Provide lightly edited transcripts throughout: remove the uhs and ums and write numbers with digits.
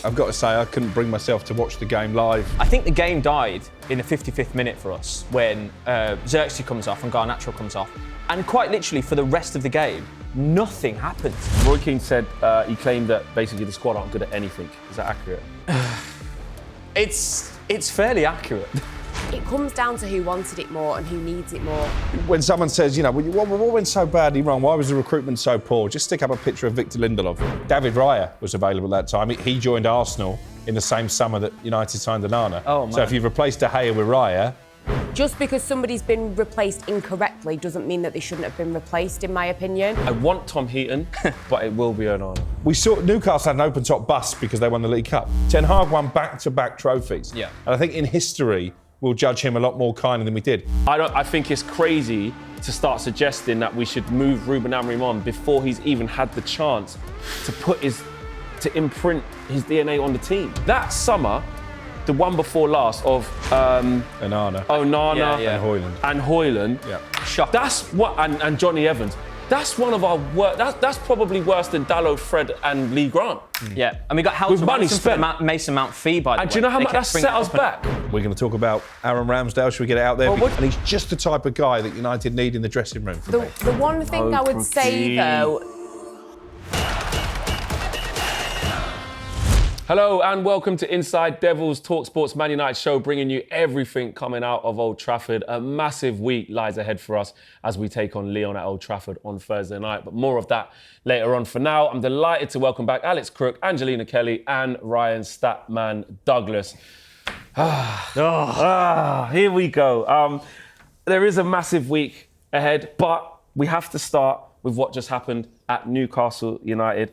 I've got to say, I couldn't bring myself to watch the game live. I think the game died in the 55th minute for us when Xerxes comes off and Garnacho comes off. And quite literally, for the rest of the game, nothing happened. Roy Keane said he claimed that basically the squad aren't good at anything. Is that accurate? It's fairly accurate. It comes down to who wanted it more and who needs it more. When someone says, you know, what went so badly wrong? Why was the recruitment so poor? Just stick up a picture of Victor Lindelof. David Raya was available at that time. He joined Arsenal in the same summer that United signed Onana. Oh, man. So if you've replaced De Gea with Raya... Just because somebody's been replaced incorrectly doesn't mean that they shouldn't have been replaced, in my opinion. I want Tom Heaton, but it will be Onana. We saw Newcastle had an open-top bus because they won the League Cup. Ten Hag won back-to-back trophies. Yeah. And I think in history, we'll judge him a lot more kindly than we did. I think it's crazy to start suggesting that we should move Ruben Amorim on before he's even had the chance to imprint his DNA on the team. That summer, the one before last of Onana. And Højlund. Yeah. Shock. That's what, and Johnny Evans. That's one of our worst. That's probably worse than Dalot, Fred, and Lee Grant. Yeah, and we got Howard With money for the Mason Mount fee, by the way. And do you know how much that set us back? We're going to talk about Aaron Ramsdale. Should we get it out there? Well, and he's just the type of guy that United need in the dressing room for me. The one thing I would say, though... Hello and welcome to Inside Devils talkSPORT's Man United show, bringing you everything coming out of Old Trafford. A massive week lies ahead for us as we take on Lyon at Old Trafford on Thursday night. But more of that later on. For now, I'm delighted to welcome back Alex Crook, Angelina Kelly and Ryan Statman Douglas. Here we go. There is a massive week ahead, but we have to start with what just happened at Newcastle United.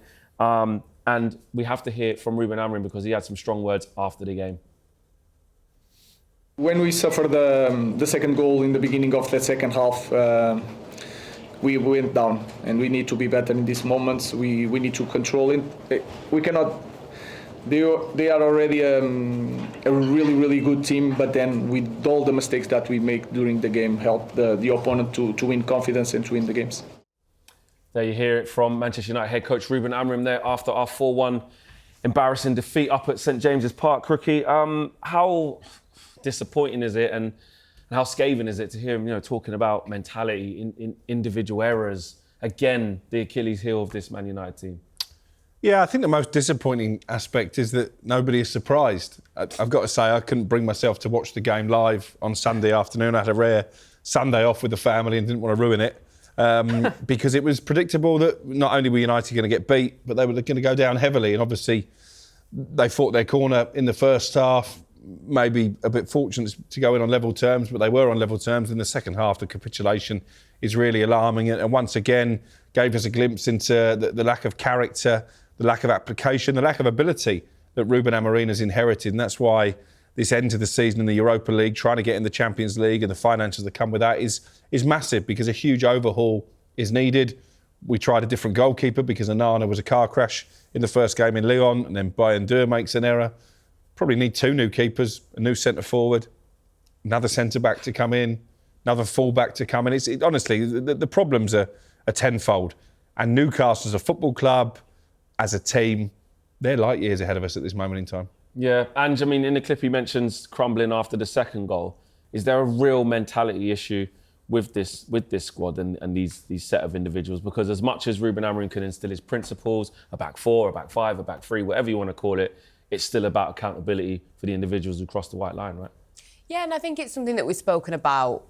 And we have to hear from Ruben Amorim because he had some strong words after the game. When we suffered the second goal in the beginning of the second half, we went down, and we need to be better in these moments. We need to control it. We cannot. They are already a really, really good team, but then with all the mistakes that we make during the game, help the opponent to win confidence and to win the games. There you hear it from Manchester United head coach Ruben Amorim there after our 4-1 embarrassing defeat up at St James's Park. Crookie, how disappointing is it and how scathing is it to hear him, talking about mentality, in individual errors, again, the Achilles heel of this Man United team? Yeah, I think the most disappointing aspect is that nobody is surprised. I've got to say, I couldn't bring myself to watch the game live on Sunday afternoon. I had a rare Sunday off with the family and didn't want to ruin it. Because it was predictable that not only were United going to get beat, but they were going to go down heavily. And obviously, they fought their corner in the first half, maybe a bit fortunate to go in on level terms, but they were on level terms. In the second half, the capitulation is really alarming. And once again, gave us a glimpse into the lack of character, the lack of application, the lack of ability that Ruben Amorim has inherited. And that's why this end of the season in the Europa League, trying to get in the Champions League and the finances that come with that is massive, because a huge overhaul is needed. We tried a different goalkeeper because Onana was a car crash in the first game in Lyon, and then Bayern makes an error. Probably need two new keepers, a new centre-forward, another centre-back to come in, another full-back to come in. Honestly, the problems are tenfold. And Newcastle as a football club, as a team, they're light years ahead of us at this moment in time. Yeah, and I mean, in the clip he mentions crumbling after the second goal. Is there a real mentality issue with this squad and these set of individuals? Because as much as Ruben Amorim can instill his principles, a back four, a back five, a back three, whatever you want to call it, it's still about accountability for the individuals who cross the white line, right? Yeah, and I think it's something that we've spoken about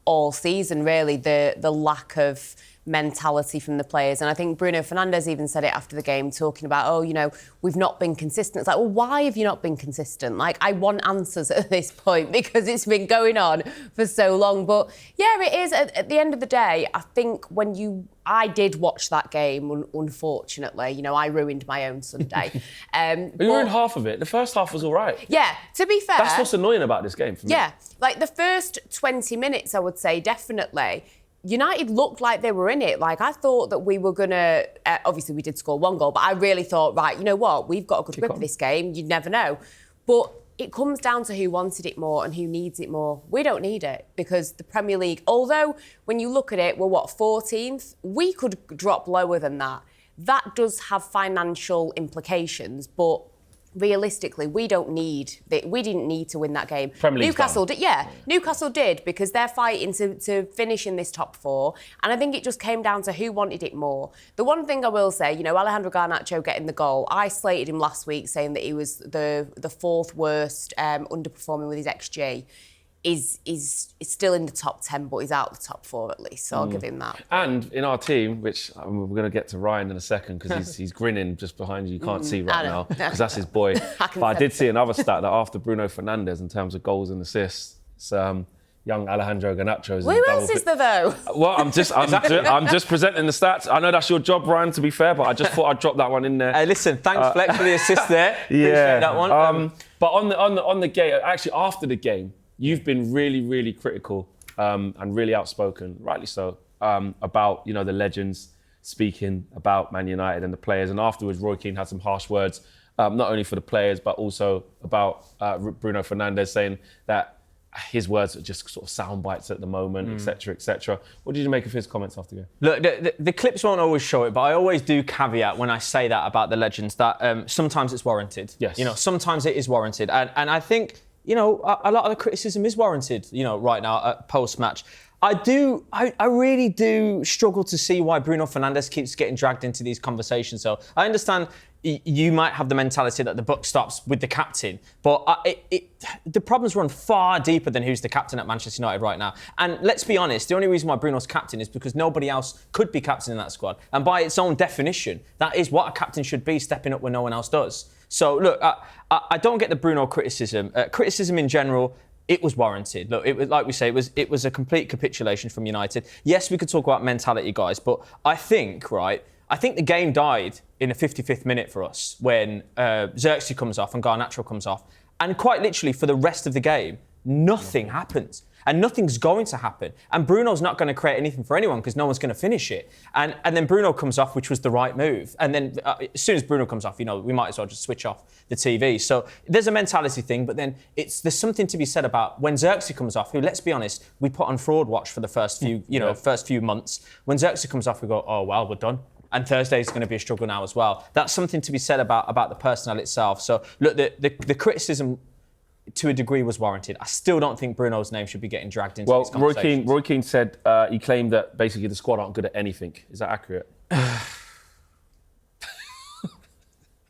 all season, really, the lack of mentality from the players. And I think Bruno Fernandes even said it after the game, talking about, we've not been consistent. It's like, well, why have you not been consistent? Like, I want answers at this point because it's been going on for so long. But yeah, it is. At the end of the day, I think I did watch that game, unfortunately. I ruined my own Sunday. You ruined half of it. The first half was all right. Yeah, to be fair. That's what's annoying about this game for me. Yeah, like the first 20 minutes, I would say, definitely. United looked like they were in it. Like, I thought that we were going to... obviously, we did score one goal, but I really thought, right, you know what? We've got a good grip of this game. You'd never know. But it comes down to who wanted it more and who needs it more. We don't need it because the Premier League, although when you look at it, we're 14th? We could drop lower than that. That does have financial implications, but realistically, we didn't need to win that game. Premier League's Newcastle done. did, Newcastle did, because they're fighting to finish in this top four, and I think it just came down to who wanted it more. The one thing I will say, Alejandro Garnacho getting the goal, I slated him last week saying that he was the fourth worst underperforming with his XG. Is still in the top 10, but he's out the top 4 at least, so I'll give him that. And in our team, which we're going to get to Ryan in a second, because he's grinning just behind you. You can't see right now, because that's his boy. But I did see another stat that after Bruno Fernandes, in terms of goals and assists, it's young Alejandro Garnacho. Who else is there though? Well, I'm just presenting the stats. I know that's your job, Ryan, to be fair, but I just thought I'd drop that one in there. Hey, listen, thanks Flex for the assist there. Appreciate that one. But on the game, actually after the game, you've been really, really critical and really outspoken, rightly so, about the legends speaking about Man United and the players. And afterwards, Roy Keane had some harsh words, not only for the players but also about Bruno Fernandes, saying that his words are just sort of sound bites at the moment, etc., etc. What did you make of his comments after the game? Look, the clips won't always show it, but I always do caveat when I say that about the legends that sometimes it's warranted. Yes. Sometimes it is warranted, and I think. A lot of the criticism is warranted, right now at post-match. I really do struggle to see why Bruno Fernandes keeps getting dragged into these conversations. So I understand you might have the mentality that the buck stops with the captain, but the problems run far deeper than who's the captain at Manchester United right now. And let's be honest, the only reason why Bruno's captain is because nobody else could be captain in that squad. And by its own definition, that is what a captain should be, stepping up when no one else does. So look, I don't get the Bruno criticism. Criticism in general, it was warranted. Look, it was, like we say, it was a complete capitulation from United. Yes, we could talk about mentality, guys, but I think the game died in the 55th minute for us when Xerxes comes off and Garnacho comes off. And quite literally, for the rest of the game, nothing happens. And nothing's going to happen. And Bruno's not going to create anything for anyone because no one's going to finish it. And then Bruno comes off, which was the right move. And then as soon as Bruno comes off, we might as well just switch off the TV. So there's a mentality thing, but then there's something to be said about when Xerxes comes off, who, let's be honest, we put on fraud watch for the first few months. When Xerxes comes off, we go, oh, well, we're done. And Thursday's going to be a struggle now as well. That's something to be said about the personnel itself. So look, the criticism to a degree was warranted. I still don't think Bruno's name should be getting dragged into these conversations. Roy Keane said he claimed that basically the squad aren't good at anything. Is that accurate?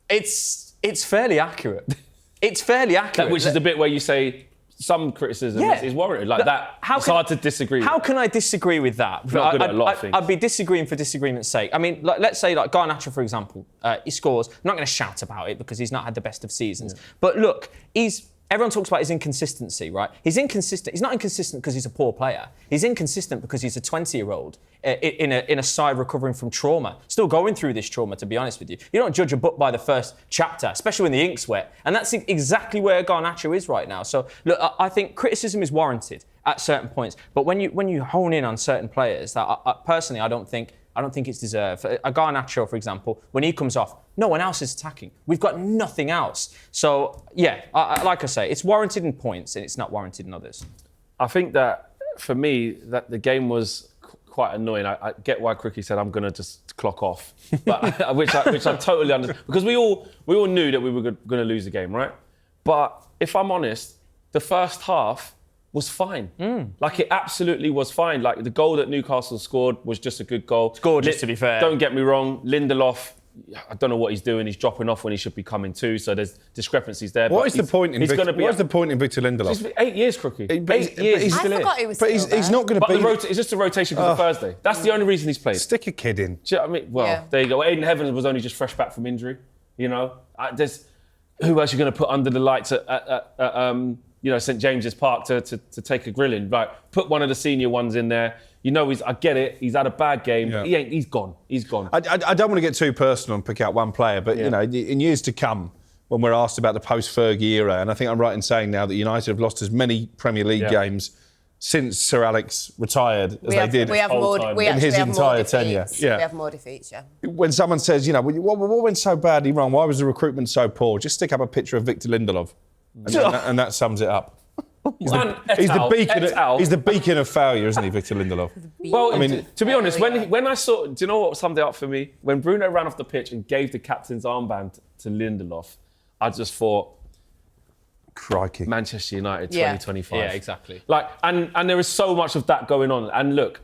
It's fairly accurate. It's fairly accurate. Which is the bit where you say some criticism is warranted. Like that, it's hard to disagree. How can I disagree with that? Not good at a lot of things. I'd be disagreeing for disagreement's sake. I mean, let's say Garnacho, for example, he scores. I'm not going to shout about it because he's not had the best of seasons. Yeah. But look, everyone talks about his inconsistency, right? He's inconsistent. He's not inconsistent because he's a poor player. He's inconsistent because he's a 20-year-old in a side recovering from trauma, still going through this trauma, to be honest with you. You don't judge a book by the first chapter, especially when the ink's wet. And that's exactly where Garnacho is right now. So, look, I think criticism is warranted at certain points. But when you hone in on certain players, personally, I don't think it's deserved. A Garnacho, for example, when he comes off, no one else is attacking. We've got nothing else. So, yeah, like I say, it's warranted in points and it's not warranted in others. I think that, for me, that the game was quite annoying. I get why Crookie said, I'm going to just clock off, but which I totally understand. Because we all knew that we were going to lose the game, right? But if I'm honest, the first half was fine. Like, it absolutely was fine. Like, the goal that Newcastle scored was just a good goal. It's gorgeous, to be fair. Don't get me wrong, Lindelof, I don't know what he's doing. He's dropping off when he should be coming to, so there's discrepancies there. What is the point in Victor Lindelof? It's 8 years, Crookie. 8 years. He's still forgot he was still there. He's not going to be... It's just a rotation because of Thursday. That's the only reason he's played. Stick a kid in. Do you know what I mean? Well, there you go. Aiden Evans was only just fresh back from injury. Who else are you going to put under the lights at St James's Park to take a grilling? Like, put one of the senior ones in there. I get it. He's had a bad game. Yeah. He's gone. He's gone. I don't want to get too personal and pick out one player, but in years to come, when we're asked about the post-Fergie era, and I think I'm right in saying now that United have lost as many Premier League games since Sir Alex retired as they did in his entire tenure. Yeah. We have more defeats, When someone says, what went so badly wrong? Why was the recruitment so poor? Just stick up a picture of Victor Lindelof, and that sums it up. He's the beacon of failure, isn't he, Victor Lindelof? Well, to be honest, when I saw... Do you know what summed it up for me? When Bruno ran off the pitch and gave the captain's armband to Lindelof, I just thought, Crikey. Manchester United Yeah. 2025. Yeah, exactly. Like, and there is so much of that going on. And look,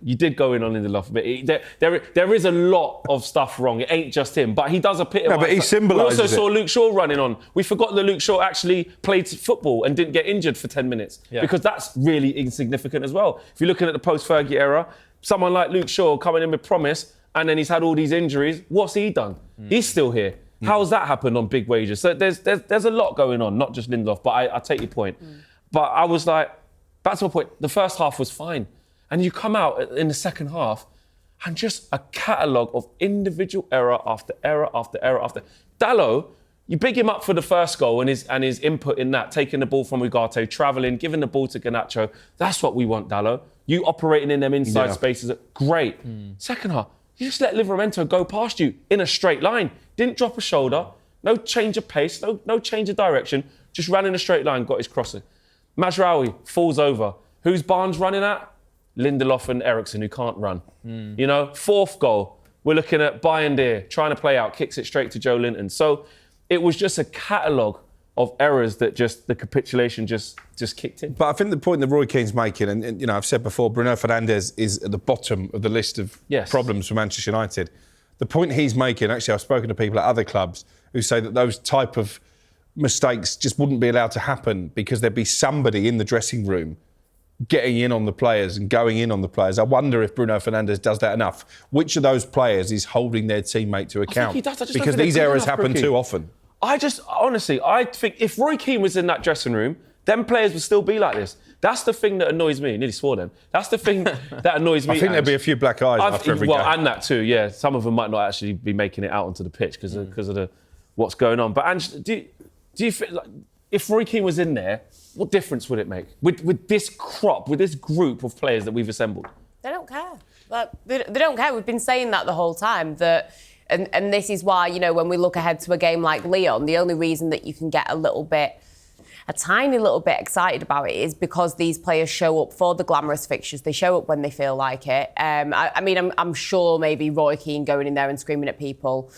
you did go in on Lindelof a bit. There is a lot of stuff wrong. It ain't just him, but he does epitomise. No, but he symbolises We also saw it. Luke Shaw running on. We forgot that Luke Shaw actually played football and didn't get injured for 10 minutes because that's really insignificant as well. If you're looking at the post-Fergie era, someone like Luke Shaw coming in with promise and then he's had all these injuries. What's he done? He's still here. How's that happened on big wages? So there's a lot going on, not just Lindelof, but I take your point. But I was like, back to my point, the first half was fine. And you come out in the second half and just a catalogue of individual error after error after error after. Dalot, you big him up for the first goal and his input in that, taking the ball from Ugarte, travelling, giving the ball to Garnacho. That's what we want, Dalot. You operating in them inside spaces, great. Second half, you just let Livramento go past you in a straight line. Didn't drop a shoulder, no change of pace, no change of direction, just ran in a straight line, got his crossing. Mazraoui falls over. Who's Barnes running at? Lindelof and Eriksen, who can't run. You know, fourth goal, we're looking at Bayindir trying to play out, kicks it straight to Joe Linton. So it was just a catalogue of errors that just the capitulation just kicked in. But I think the point that Roy Keane's making, and you know, I've said before, Bruno Fernandes is at the bottom of the list of problems for Manchester United. The point he's making, actually, I've spoken to people at other clubs who say that those type of mistakes just wouldn't be allowed to happen because there'd be somebody in the dressing room getting in on the players and going in on the players. I wonder if Bruno Fernandes does that enough. Which of those players is holding their teammate to account? he does. I just don't because think these they're good errors enough, happen Crookie. too often. I think if Roy Keane was in that dressing room, them players would still be like this. That's the thing that annoys me. I nearly swore then. That's the thing that annoys me. I think there'd be a few black eyes after every game. And that too, yeah. Some of them might not actually be making it out onto the pitch because of what's going on. But Ange, do you feel like if Roy Keane was in there, what difference would it make with this crop, with this group of players that we've assembled? They don't care. Like, they don't care. We've been saying that the whole time. And this is why, you know, when we look ahead to a game like Lyon, the only reason that you can get a tiny little bit excited about it is because these players show up for the glamorous fixtures. They show up when they feel like it. I'm sure maybe Roy Keane going in there and screaming at people,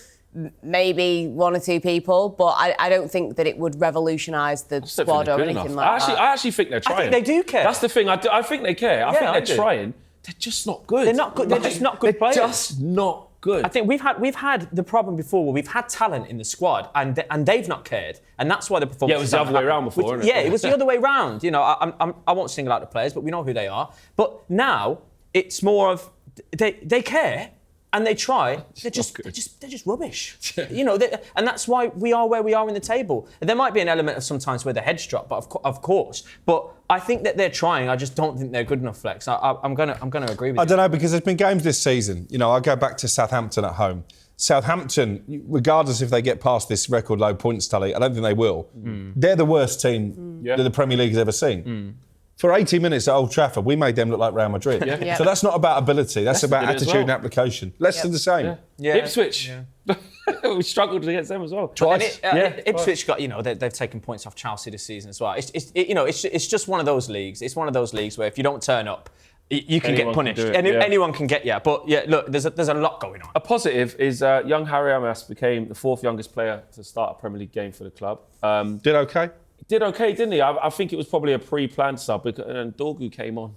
maybe one or two people, but I don't think that it would revolutionise the squad or anything like that. I actually think they're trying. I think they do care. That's the thing. I think they care. I think they're trying. They're just not good. They're not good. They're just not good players. They're just not good. I think we've had the problem before where we've had talent in the squad and they've not cared, and that's why the performance. Yeah, it was the other way around before, isn't it? Yeah, it was the other way around. You know, I won't single out the players, but we know who they are. But now it's more of they care and they try. They're just rubbish. You know, and that's why we are where we are in the table. There might be an element of sometimes where the heads drop, but of course. But I think that they're trying. I just don't think they're good enough, Flex. I'm gonna agree with you. I don't know, because there's been games this season. You know, I go back to Southampton at home. Southampton, regardless if they get past this record low points tally, I don't think they will. They're the worst team that the Premier League has ever seen. For 80 minutes at Old Trafford, we made them look like Real Madrid. Yep. So that's not about ability. That's about did it as attitude well. and application. Leicester the same. Yeah. Ipswich. We struggled against them as well. Twice. Ipswich got, you know, they've taken points off Chelsea this season as well. It's just one of those leagues. It's one of those leagues where if you don't turn up, you can get punished. Anyone can get you. But yeah, look, there's a lot going on. A positive is young Harry Amas became the fourth youngest player to start a Premier League game for the club. Did okay? Did okay, didn't he? I think it was probably a pre-planned sub, and Dorgu came on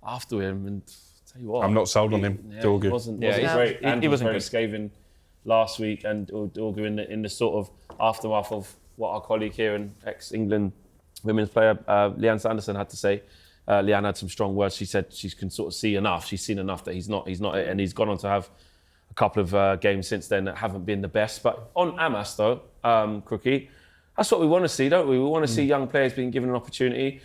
after him, and tell you what, I'm not sold on him, Dorgu. He wasn't Yeah, great. And he wasn't very good. scathing last week, and Dorgu in the sort of aftermath of what our colleague here and ex-England women's player Leanne Sanderson had to say. Leanne had some strong words. She said she can sort of see enough. She's seen enough that he's not it, and he's gone on to have a couple of games since then that haven't been the best. But on Amas though, Crookie, that's what we want to see, don't we? We want to see young players being given an opportunity.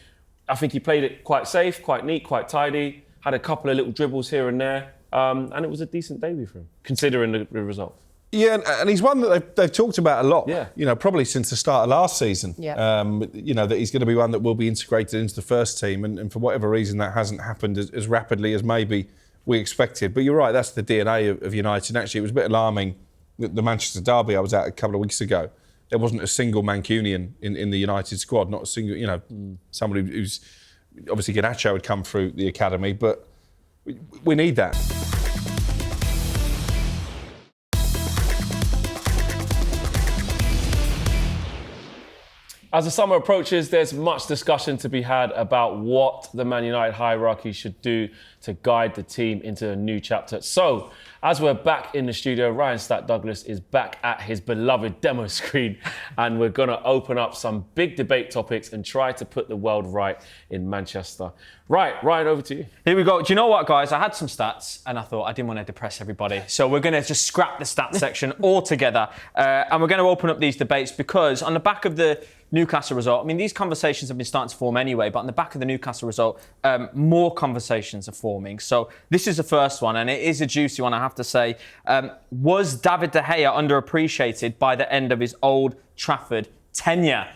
I think he played it quite safe, quite neat, quite tidy. Had a couple of little dribbles here and there, and it was a decent debut for him, considering the result. Yeah, and he's one that they've talked about a lot. Yeah. You know, probably since the start of last season. Yeah. You know, that he's going to be one that will be integrated into the first team, and for whatever reason that hasn't happened as rapidly as maybe we expected. But you're right, that's the DNA of United. And actually, it was a bit alarming that the Manchester derby I was at a couple of weeks ago, there wasn't a single Mancunian in the United squad, not a single, you know, somebody who's obviously Garnacho had come through the academy, but we need that. As the summer approaches, there's much discussion to be had about what the Man United hierarchy should do to guide the team into a new chapter. So, as we're back in the studio, Ryan Stack-Douglas is back at his beloved demo screen, and we're going to open up some big debate topics and try to put the world right in Manchester. Right, Ryan, over to you. Here we go. Do you know what, guys? I had some stats and I thought I didn't want to depress everybody. So we're going to just scrap the stats section altogether. And we're going to open up these debates because on the back of the Newcastle result, I mean, these conversations have been starting to form anyway, but on the back of the Newcastle result, more conversations are forming. So this is the first one, and it is a juicy one, I have to say. Was David De Gea underappreciated by the end of his Old Trafford tenure?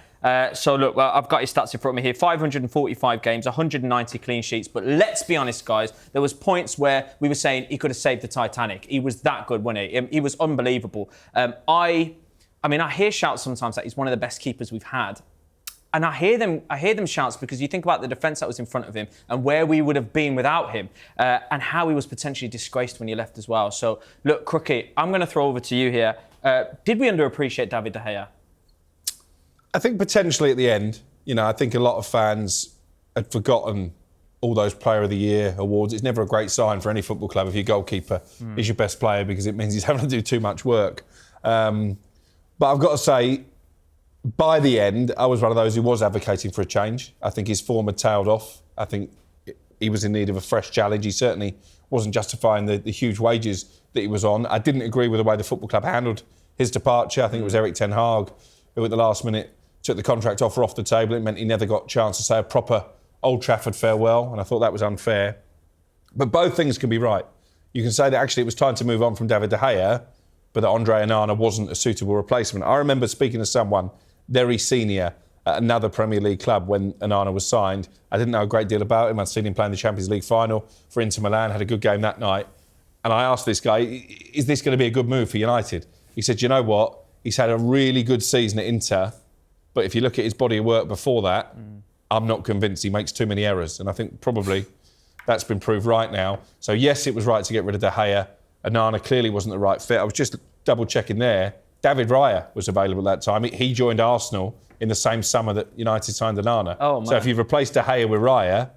So look, well, I've got his stats in front of me here. 545 games, 190 clean sheets. But let's be honest, guys, there was points where we were saying he could have saved the Titanic. He was that good, wasn't he? He was unbelievable. I mean, I hear shouts sometimes that he's one of the best keepers we've had. And I hear them shouts because you think about the defence that was in front of him and where we would have been without him and how he was potentially disgraced when he left as well. So, look, Crookie, I'm going to throw over to you here. Did we underappreciate David De Gea? I think potentially at the end, I think a lot of fans had forgotten all those Player of the Year awards. It's never a great sign for any football club if your goalkeeper is your best player because it means he's having to do too much work. But I've got to say, by the end, I was one of those who was advocating for a change. I think his form had tailed off. I think he was in need of a fresh challenge. He certainly wasn't justifying the huge wages that he was on. I didn't agree with the way the football club handled his departure. I think it was Erik ten Hag who at the last minute took the contract offer off the table. It meant he never got a chance to say a proper Old Trafford farewell, and I thought that was unfair. But both things can be right. You can say that actually it was time to move on from David De Gea, but that Andre Onana wasn't a suitable replacement. I remember speaking to someone very senior at another Premier League club when Onana was signed. I didn't know a great deal about him. I'd seen him play in the Champions League final for Inter Milan, had a good game that night. And I asked this guy, is this going to be a good move for United? He said, you know what? He's had a really good season at Inter, but if you look at his body of work before that, I'm not convinced. He makes too many errors. And I think probably that's been proved right now. So yes, it was right to get rid of De Gea. Onana clearly wasn't the right fit. I was just double-checking there. David Raya was available at that time. He joined Arsenal in the same summer that United signed Onana. Oh, man. So if you've replaced De Gea with Raya,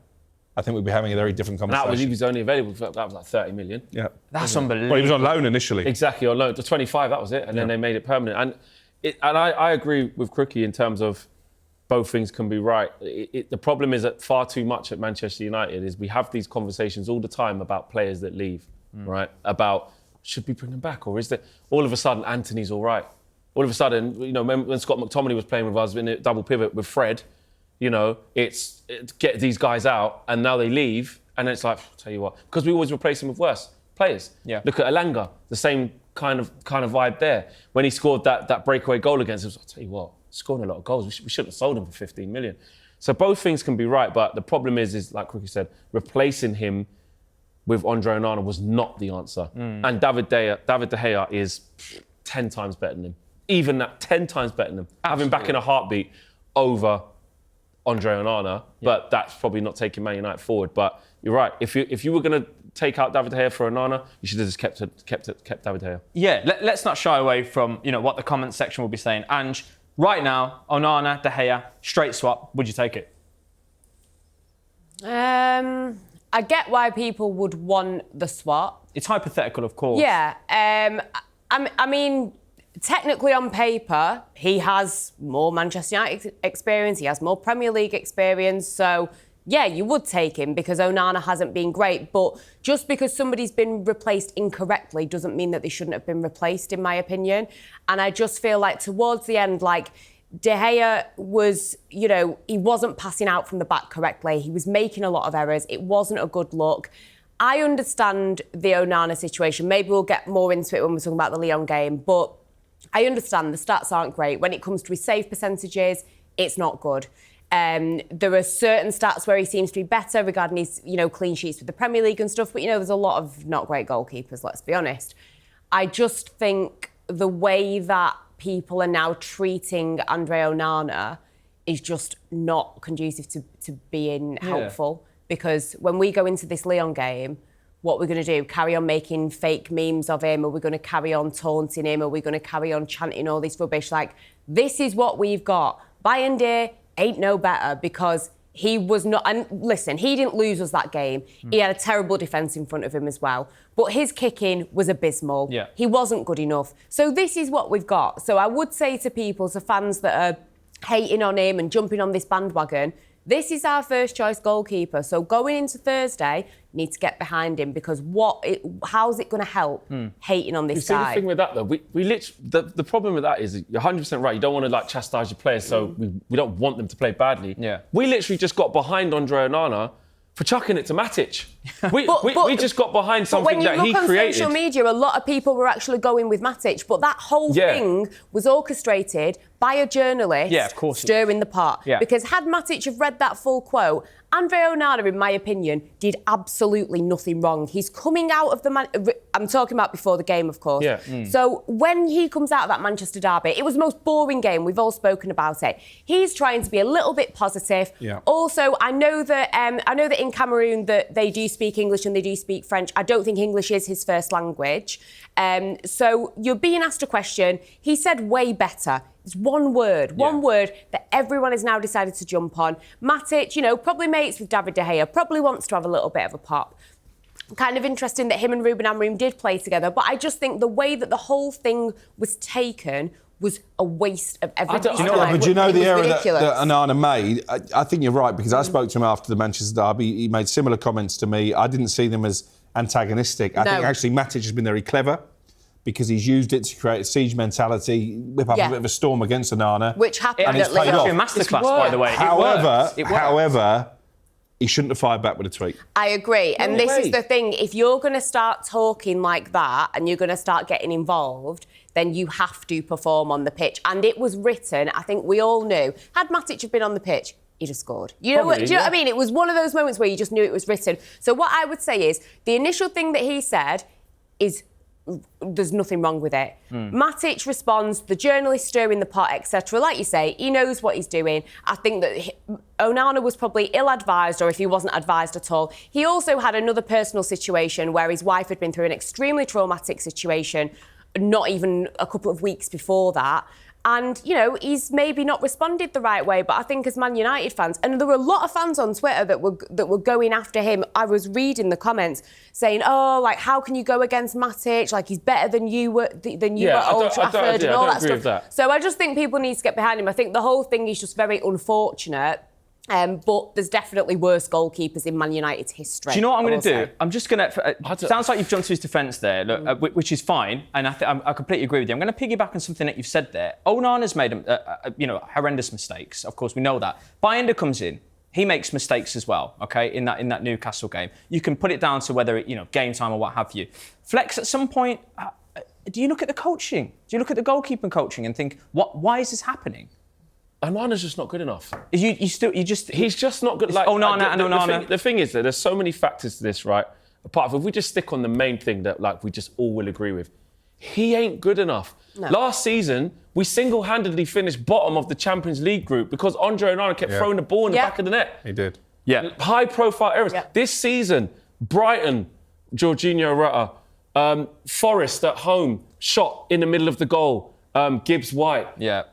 I think we'd be having a very different conversation. He was only available for, that was like 30 million. Yeah. That's unbelievable. Well, he was on loan initially. Exactly, on loan. To 25, that was it. And then they made it permanent. And I agree with Crookie in terms of both things can be right. The problem is that far too much at Manchester United is we have these conversations all the time about players that leave, right? About should we bring him back, or is there all of a sudden Anthony's all right? All of a sudden, when Scott McTominay was playing with us in a double pivot with Fred, it's get these guys out, and now they leave, and then it's like, I'll tell you what, because we always replace them with worse players. Yeah. Look at Elanga, the same kind of vibe there. When he scored that breakaway goal against us, I'll tell you what, scoring a lot of goals. We shouldn't have sold him for 15 million. So both things can be right, but the problem is like Crookie said, replacing him with Andre Onana was not the answer. And David De Gea is 10 times better than him. Even that, 10 times better than him. Having back in a heartbeat over Andre Onana, but that's probably not taking Man United forward. But you're right. If you were going to take out David De Gea for Onana, you should have just kept David De Gea. Yeah, let's not shy away from what the comment section will be saying. Ange, right now, Onana, De Gea, straight swap. Would you take it? I get why people would want the swap. It's hypothetical, of course. Yeah. I mean, technically on paper, he has more Manchester United experience. He has more Premier League experience. So, yeah, you would take him because Onana hasn't been great. But just because somebody's been replaced incorrectly doesn't mean that they shouldn't have been replaced, in my opinion. And I just feel like towards the end, De Gea was, he wasn't passing out from the back correctly. He was making a lot of errors. It wasn't a good look. I understand the Onana situation. Maybe we'll get more into it when we're talking about the Lyon game. But I understand the stats aren't great. When it comes to his save percentages, it's not good. There are certain stats where he seems to be better regarding his, clean sheets with the Premier League and stuff. But, there's a lot of not great goalkeepers, let's be honest. I just think the way that people are now treating Andre Onana is just not conducive to being helpful. Because when we go into this Lyon game, what we're going to do, carry on making fake memes of him? Are we going to carry on taunting him? Are we going to carry on chanting all this rubbish? This is what we've got. Bayern ain't no better because he was not... And listen, he didn't lose us that game. He had a terrible defence in front of him as well. But his kicking was abysmal. Yeah. He wasn't good enough. So this is what we've got. So I would say to people, to fans that are hating on him and jumping on this bandwagon, this is our first choice goalkeeper. So going into Thursday, need to get behind him because how's it going to help hating on this You see guy? the thing with that though, we literally, the problem with that is you're 100% right. You don't want to like chastise your players, so we don't want them to play badly. Yeah. We literally just got behind Andre Onana for chucking it to Matic. We just got behind something that he created. When you look on social media, a lot of people were actually going with Matic, but that whole thing was orchestrated by a journalist stirring the pot. Yeah. Because had Matic have read that full quote, Andre Onana, in my opinion, did absolutely nothing wrong. He's coming out of I'm talking about before the game, of course. Yeah. So when he comes out of that Manchester derby, it was the most boring game. We've all spoken about it. He's trying to be a little bit positive. Yeah. Also, I know that in Cameroon that they do speak English and they do speak French. I don't think English is his first language. So you're being asked a question. He said way better. It's one word that everyone has now decided to jump on. Matic, probably mates with David De Gea, probably wants to have a little bit of a pop. Kind of interesting that him and Ruben Amorim did play together, but I just think the way that the whole thing was taken was a waste of everything. But you know the error that Onana made? I think you're right, because I spoke to him after the Manchester derby. He made similar comments to me. I didn't see them as antagonistic. I think actually Matic has been very clever, because he's used it to create a siege mentality, whip up a bit of a storm against Onana. Which happened at Lyon. It's a masterclass, by the way. However, he shouldn't have fired back with a tweet. I agree. And this is the thing. If you're going to start talking like that and you're going to start getting involved, then you have to perform on the pitch. And it was written, I think we all knew, had Matic have been on the pitch, he'd have scored. Do you know what I mean? It was one of those moments where you just knew it was written. So what I would say is, the initial thing that he said is, there's nothing wrong with it. Matic responds, the journalist stirring the pot, etc. Like you say, he knows what he's doing. I think that Onana was probably ill-advised, or if he wasn't advised at all. He also had another personal situation where his wife had been through an extremely traumatic situation, not even a couple of weeks before that. And, he's maybe not responded the right way, but I think as Man United fans, and there were a lot of fans on Twitter that were going after him. I was reading the comments saying, how can you go against Matic? Like, he's better than you were at Old Trafford and all that stuff. So I just think people need to get behind him. I think the whole thing is just very unfortunate. But there's definitely worse goalkeepers in Man United's history. Do you know what I'm going to do? I'm just going to... sounds like you've jumped to his defence there, look, which is fine, and I completely agree with you. I'm going to piggyback on something that you've said there. Onana's made, horrendous mistakes. Of course, we know that. Bayern comes in. He makes mistakes as well, okay, in that Newcastle game. You can put it down to whether, game time or what have you. Flex, at some point, do you look at the coaching? Do you look at the goalkeeping coaching and think, why is this happening? Onana's just not good enough. He's just not good. Onana. The thing is that there's so many factors to this, right? Apart from, if we just stick on the main thing that we just all will agree with, he ain't good enough. No. Last season, we single-handedly finished bottom of the Champions League group because Andre Onana kept throwing the ball in the back of the net. He did. Yeah. High-profile errors. Yeah. This season, Brighton, Jorginho Rutta, Forest at home, shot in the middle of the goal. Gibbs White. Yeah.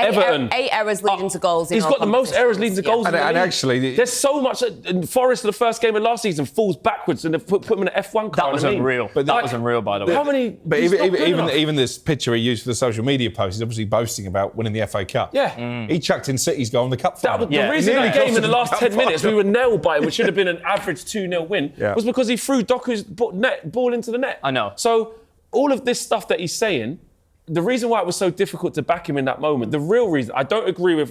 Everton. 8 errors leading to goals. He's got the most errors leading to goals. And actually, there's so much. Forest, the first game of last season, falls backwards and they put him in an F1 car. That was unreal. But that was unreal, by the way. How many? But even this picture he used for the social media post, he's obviously boasting about winning the FA Cup. Yeah. He chucked in City's goal in the cup final. The reason that game in the last 10 minutes we were nailed by it, which should have been an average 2-0 win, was because he threw Doku's ball into the net. I know. So all of this stuff that he's saying, the reason why it was so difficult to back him in that moment, the real reason, I don't agree with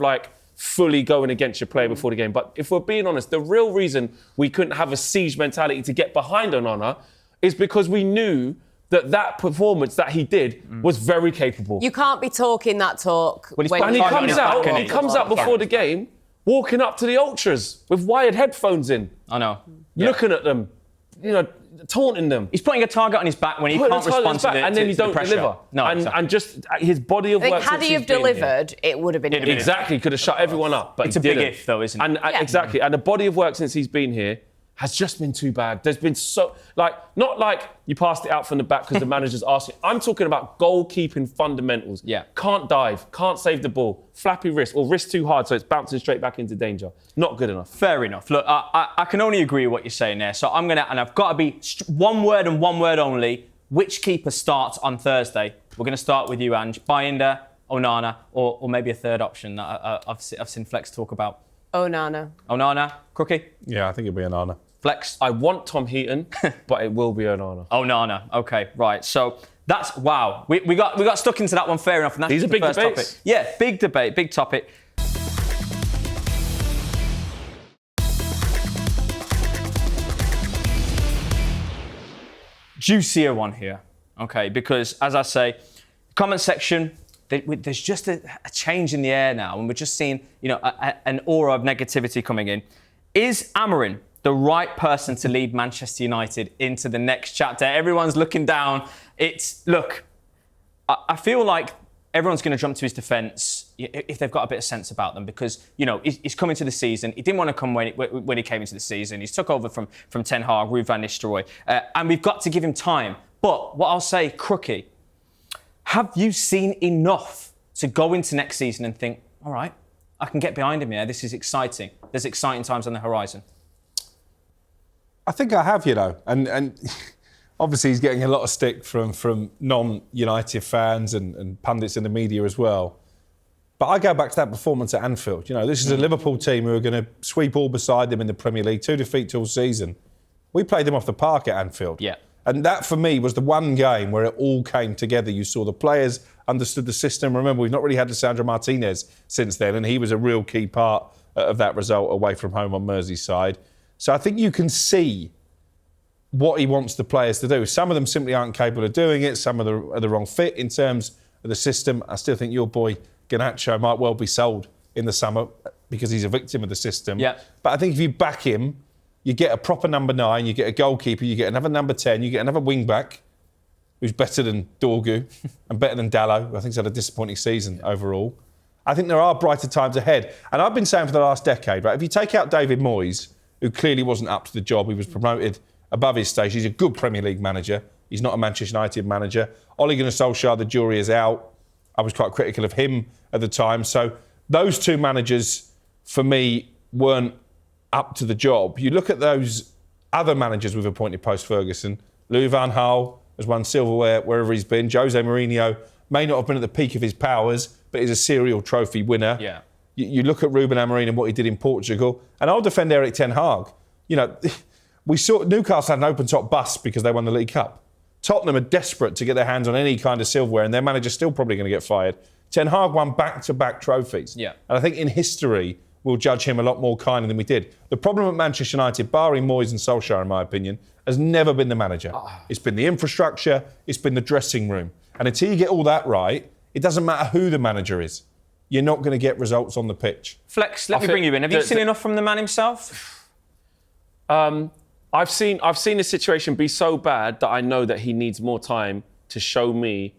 fully going against your player before the game, but if we're being honest, the real reason we couldn't have a siege mentality to get behind Onana is because we knew that performance that he did was very capable. You can't be talking that talk. He comes out before the game, walking up to the ultras with wired headphones in. I know. Looking at them, taunting them. He's putting a target on his back when he can't respond to the and then you don't deliver. No, and just his body of work. Had he have delivered, it would have been exactly could have shut everyone up. But it's a big if, though, isn't it? Exactly, and the body of work since he's been here has just been too bad. There's been not like you passed it out from the back because the manager's asking. I'm talking about goalkeeping fundamentals. Yeah. Can't dive, can't save the ball, flappy wrist, or wrist too hard so it's bouncing straight back into danger. Not good enough. Fair enough. Look, I can only agree with what you're saying there. So and I've got to be one word and one word only. Which keeper starts on Thursday? We're going to start with you, Ange. Bayindir, Onana, or maybe a third option that I've seen Flex talk about. Onana. Onana, Crookie? Yeah, I think it'll be Onana. Flex? I want Tom Heaton, but it will be Onana. Onana. Okay, right. So that's wow. We got stuck into that one. Fair enough. And that's These are the big first debates. topic. Yeah, big debate, big topic. Juicier one here. Okay, because as I say, comment section. There's just a change in the air now, and we're just seeing, an aura of negativity coming in. Is Amorim the right person to lead Manchester United into the next chapter? Everyone's looking down. I feel like everyone's going to jump to his defence if they've got a bit of sense about them, because he's coming to the season. He didn't want to come when he came into the season. He's took over from Ten Hag, Ruud van Nistelrooy, and we've got to give him time. But what I'll say, Crookie, have you seen enough to go into next season and think, all right, I can get behind him here. This is exciting. There's exciting times on the horizon. I think I have, and obviously he's getting a lot of stick from non-United fans and pundits in the media as well. But I go back to that performance at Anfield. This is a Liverpool team who are going to sweep all beside them in the Premier League, 2 defeats all season. We played them off the park at Anfield. Yeah. And that, for me, was the one game where it all came together. You saw the players understood the system. Remember, we've not really had Lisandro Martinez since then, and he was a real key part of that result away from home on Merseyside. So I think you can see what he wants the players to do. Some of them simply aren't capable of doing it. Some of them are the wrong fit in terms of the system. I still think your boy Garnacho might well be sold in the summer because he's a victim of the system. Yeah. But I think if you back him, you get a proper number 9, you get a goalkeeper, you get another number 10, you get another wing-back who's better than Dorgu and better than Dalot, who I think has had a disappointing season overall. I think there are brighter times ahead. And I've been saying for the last decade, right, if you take out David Moyes, who clearly wasn't up to the job, he was promoted above his stage. He's a good Premier League manager. He's not a Manchester United manager. Ole Gunnar Solskjaer, the jury is out. I was quite critical of him at the time. So those two managers, for me, weren't up to the job. You look at those other managers we've appointed post-Ferguson. Louis van Gaal has won silverware wherever he's been. Jose Mourinho may not have been at the peak of his powers, but he's a serial trophy winner. Yeah. You look at Ruben Amorim and what he did in Portugal, and I'll defend Erik ten Hag. We saw Newcastle had an open-top bust because they won the League Cup. Tottenham are desperate to get their hands on any kind of silverware, and their manager's still probably going to get fired. Ten Hag won back-to-back trophies. Yeah. And I think in history, we'll judge him a lot more kindly than we did. The problem at Manchester United, barring Moyes and Solskjaer, in my opinion, has never been the manager. It's been the infrastructure, it's been the dressing room. And until you get all that right, it doesn't matter who the manager is. You're not going to get results on the pitch. Flex, let me bring you in. Have you seen enough from the man himself? I've seen the situation be so bad that I know that he needs more time to show me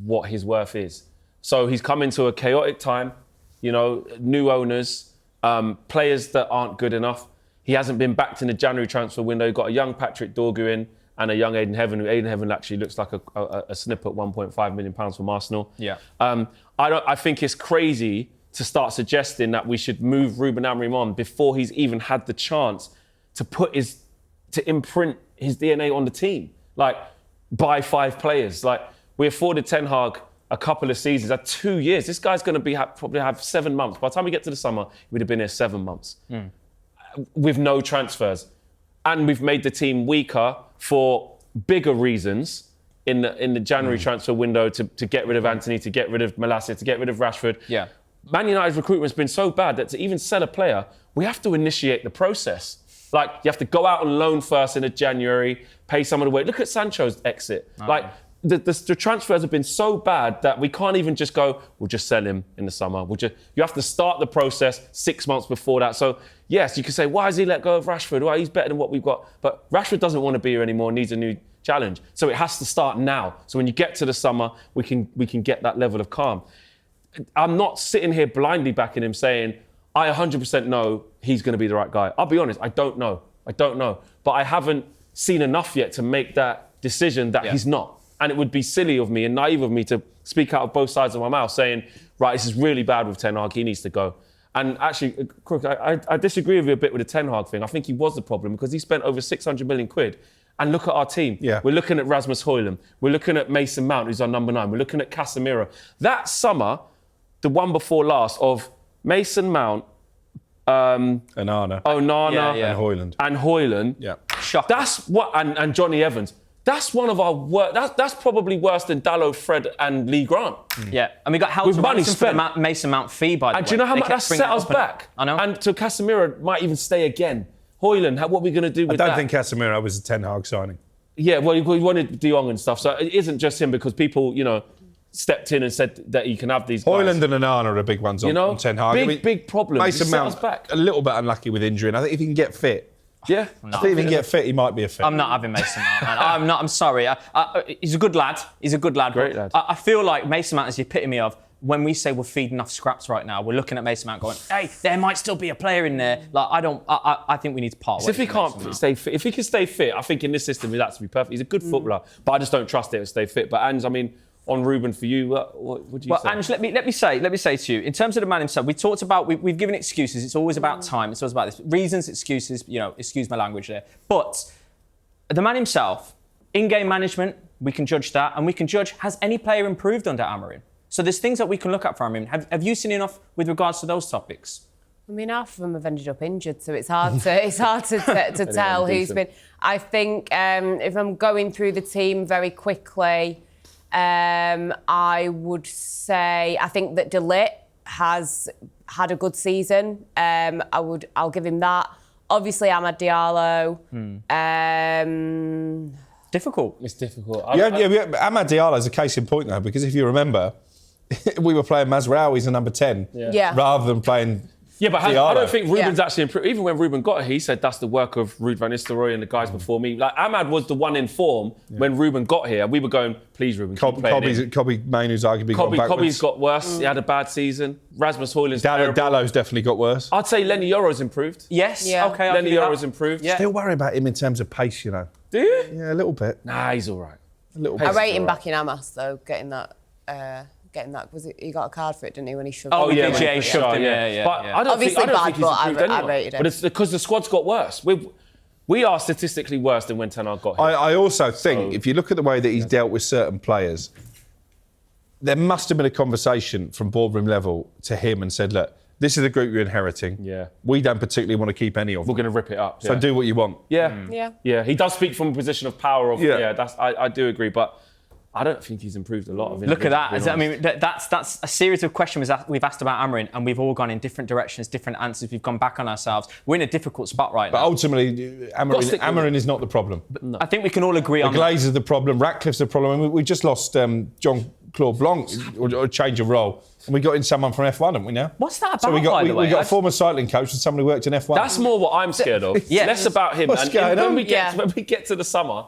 what his worth is. So he's come into a chaotic time, new owners, players that aren't good enough. He hasn't been backed in the January transfer window. He got a young Patrick Dorgu in and a young Aiden Heaven. Aiden Heaven actually looks like a snip at £1.5 million from Arsenal. Yeah. I think it's crazy to start suggesting that we should move Ruben Amorim on before he's even had the chance to imprint his DNA on the team. Buy 5 players. We afforded Ten Hag a couple of seasons, 2 years. This guy's going to probably have 7 months. By the time we get to the summer, he would have been here 7 months with no transfers. And we've made the team weaker for bigger reasons in the January transfer window to get rid of Anthony, to get rid of Malacia, to get rid of Rashford. Yeah. Man United's recruitment's been so bad that to even sell a player, we have to initiate the process. You have to go out on loan first in January, pay someone away. Look at Sancho's exit. Okay. The transfers have been so bad that we can't even just go, we'll just sell him in the summer. You have to start the process 6 months before that. So, yes, you can say, why has he let go of Rashford? Why he's better than what we've got. But Rashford doesn't want to be here anymore, needs a new challenge. So it has to start now. So when you get to the summer, we can get that level of calm. I'm not sitting here blindly backing him saying, I 100% know he's going to be the right guy. I'll be honest, I don't know. I don't know. But I haven't seen enough yet to make that decision that he's not. And it would be silly of me and naive of me to speak out of both sides of my mouth saying, right, this is really bad with Ten Hag, he needs to go. And actually, Crook, I disagree with you a bit with the Ten Hag thing. I think he was the problem because he spent over 600 million quid. And look at our team. Yeah. We're looking at Rasmus Højlund. We're looking at Mason Mount, who's our number 9. We're looking at Casemiro. That summer, the one before last, of Mason Mount, Onana. And Højlund. Yeah. Shocking. That's what, and Johnny Evans. That's one of our worst. That's probably worse than Dalot, Fred, and Lee Grant. Yeah, and we got held With to money ransom for the Mason Mount fee, by the way. And do you know how They much kept that bringing set it us up back? I know. And to Casemiro might even stay again. Højlund, what are we going to do with I that? don't think Casemiro was a Ten Hag signing. Yeah, well, he wanted De Jong and stuff. So it isn't just him because people, stepped in and said that he can have these guys. Højlund and Onana are the big ones on Ten Hag. Big problem. Mason Mount, a little bit unlucky with injury. And I think if he can get fit, yeah. I think if he can get fit, he might be a fit. I'm not having Mason Mount, man. I'm not. I'm sorry. He's a good lad. Great lad. I feel like Mason Mount is the epitome of when we say we're feeding off scraps right now. We're looking at Mason Mount going, "Hey, there might still be a player in there." Like I think we need to part. So if he can't stay fit, if he can stay fit, I think in this system he'd actually be perfect. He's a good footballer, but I just don't trust it to stay fit. But Ange, I mean, on Ruben for you, what would you say? Well, Ange, let me say to you, in terms of the man himself, we talked about, we've given excuses. It's always about time. It's always about this. Reasons, excuses, excuse my language there. But the man himself, in-game management, we can judge that. And we can judge, has any player improved under Amorim? So there's things that we can look at from him. Have you seen enough with regards to those topics? I mean, half of them have ended up injured, so it's hard to tell who's been. I think if I'm going through the team very quickly, I would say I think that De Ligt has had a good season. I'll give him that. Obviously, Amad Diallo. Difficult. It's difficult. Amad Diallo is a case in point though, because if you remember, we were playing Mazraoui as a number 10 rather than playing. Yeah, but I don't think Ruben's Yeah. actually improved. Even when Ruben got here, he said that's the work of Ruud van Nistelrooy and the guys before me. Like, Amad was the one in form when Ruben got here. We were going, please, Ruben, keep playing him. Kobbie Mainoo's arguably gone backwards. Kobbie's got worse. He had a bad season. Rasmus Højlund's terrible. Dallow's definitely got worse. I'd say Lenny Yoro's improved. Yes. Yeah. Okay. I'll Lenny give you that. Yoro's improved. Yeah. Still worry about him in terms of pace, Do you? Yeah, a little bit. Nah, he's all right. A little I bit. rate him back in Amas though, getting that. Was it? He got a card for it, didn't he? When he shoved. Oh, him? yeah, when he shoved him. Yeah. But I don't Obviously think bad, he's but I improved anyway. rated him. But it's because the squad's got worse. We are statistically worse than when Ten Hag got here. I also think, if you look at the way that he's dealt with certain players, there must have been a conversation from boardroom level to him and said, look, this is the group you're inheriting. Yeah. We don't particularly want to keep any of them. We're going to rip it up. So do what you want. Yeah. He does speak from a position of power. Yeah. I do agree, but I don't think he's improved a lot. Look at that. I mean, that's a series of questions we've asked about Amorim, and we've all gone in different directions, different answers. We've gone back on ourselves. We're in a difficult spot right But now. ultimately, Amorim is not the problem. I think we can all agree on that. Glazer's the problem. Ratcliffe's the problem. And we just lost Jean-Claude Blanc, or a change of role. And we got in someone from F1, haven't we now? What's that about, So we got, by the way? we got a former cycling coach and someone who worked in F1. That's more what I'm scared of. Yeah. Less about him. What's going on? When we get to the summer,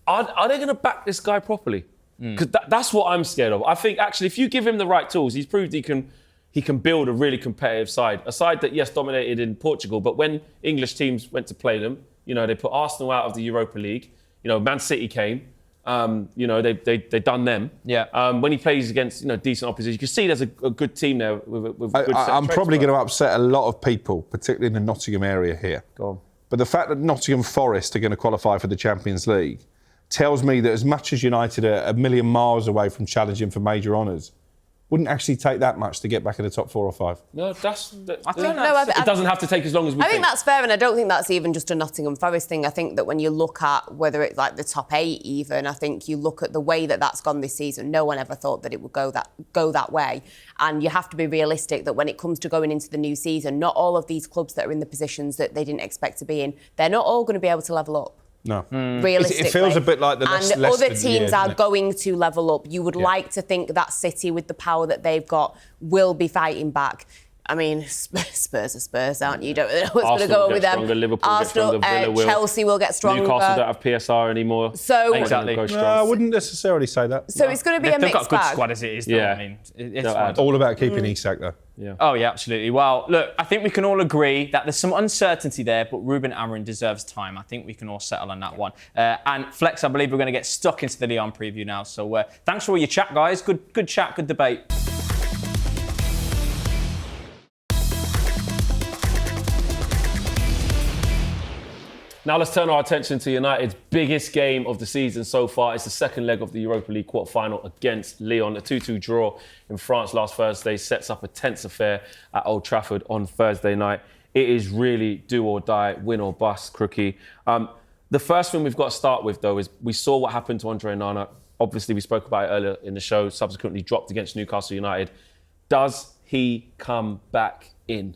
are they going to back this guy properly? Because that's what I'm scared of. I think actually, if you give him the right tools, he's proved he can build a really competitive side. A side that, yes, dominated in Portugal, but when English teams went to play them, they put Arsenal out of the Europa League. Man City came. They done them. Yeah. When he plays against decent opposition, you can see there's a good team there with good set I'm of probably traits, going to upset a lot of people, particularly in the Nottingham area here. Go on. But the fact that Nottingham Forest are going to qualify for the Champions League tells me that as much as United are a million miles away from challenging for major honours, wouldn't actually take that much to get back in the top 4 or 5. No, I think it doesn't have to take as long as we I think that's fair, and I don't think that's even just a Nottingham Forest thing. I think that when you look at whether it's like the top 8 even, I think you look at the way that that's gone this season, no one ever thought that it would go that way. And you have to be realistic that when it comes to going into the new season, not all of these clubs that are in the positions that they didn't expect to be in, they're not all going to be able to level up. No. Realistically. It feels a bit like the And Leicester other teams are going to level up. You would like to think that City, with the power that they've got, will be fighting back. I mean, Spurs are Spurs, aren't you? You don't know what's going to go on with them. Stronger, Liverpool Arsenal, get stronger, Villa will. Chelsea will get stronger. Newcastle don't have PSR anymore. So Exactly. Go strong. No, I wouldn't necessarily say that. So it's going to be a They've mixed got a good bad. squad as it is, though. Yeah. I mean, it's They'll fine. add. All about keeping Isak, though. Yeah. Oh, yeah, absolutely. Well, look, I think we can all agree that there's some uncertainty there, but Ruben Amorim deserves time. I think we can all settle on that one. And Flex, I believe we're going to get stuck into the Lyon preview now. So thanks for all your chat, guys. Good chat, good debate. Now let's turn our attention to United's biggest game of the season so far. It's the second leg of the Europa League quarter-final against Lyon. A 2-2 draw in France last Thursday sets up a tense affair at Old Trafford on Thursday night. It is really do or die, win or bust, Crookie. The first thing we've got to start with, though, is we saw what happened to Andre Onana. Obviously, we spoke about it earlier in the show, subsequently dropped against Newcastle United. Does he come back in?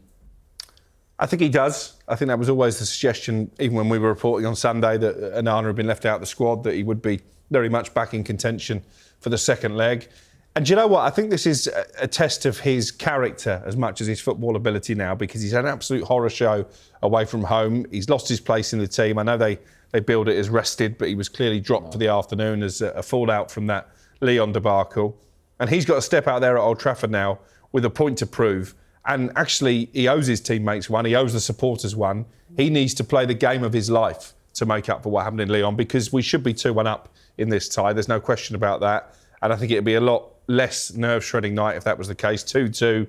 I think he does. I think that was always the suggestion, even when we were reporting on Sunday that Onana had been left out of the squad, that he would be very much back in contention for the second leg. And do you know what? I think this is a test of his character as much as his football ability now, because he's had an absolute horror show away from home. He's lost his place in the team. I know they billed it as rested, but he was clearly dropped for the afternoon as a fallout from that Lyon debacle. And he's got to step out there at Old Trafford now with a point to prove. And actually, he owes his teammates one. He owes the supporters one. He needs to play the game of his life to make up for what happened in Lyon, because we should be 2-1 up in this tie. There's no question about that. And I think it'd be a lot less nerve-shredding night if that was the case. 2-2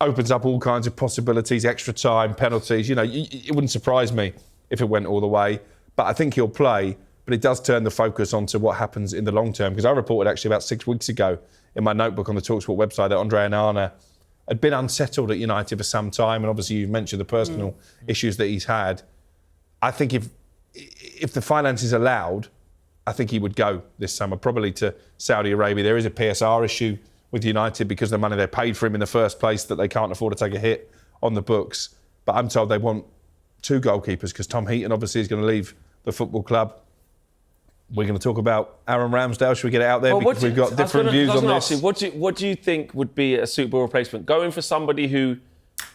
opens up all kinds of possibilities, extra time, penalties. You know, it wouldn't surprise me if it went all the way. But I think he'll play. But it does turn the focus onto what happens in the long term. Because I reported actually about 6 weeks ago in my notebook on the talkSPORT website that Andre Onana had been unsettled at United for some time, and obviously you've mentioned the personal issues that he's had. I think if the finances allowed, I think he would go this summer, probably to Saudi Arabia. There is a PSR issue with United because of the money they paid for him in the first place, that they can't afford to take a hit on the books. But I'm told they want 2 goalkeepers because Tom Heaton obviously is going to leave the football club. We're going to talk about Aaron Ramsdale. Should we get it out there? Because we've got different views on this. What do you think would be a suitable replacement? Going for somebody who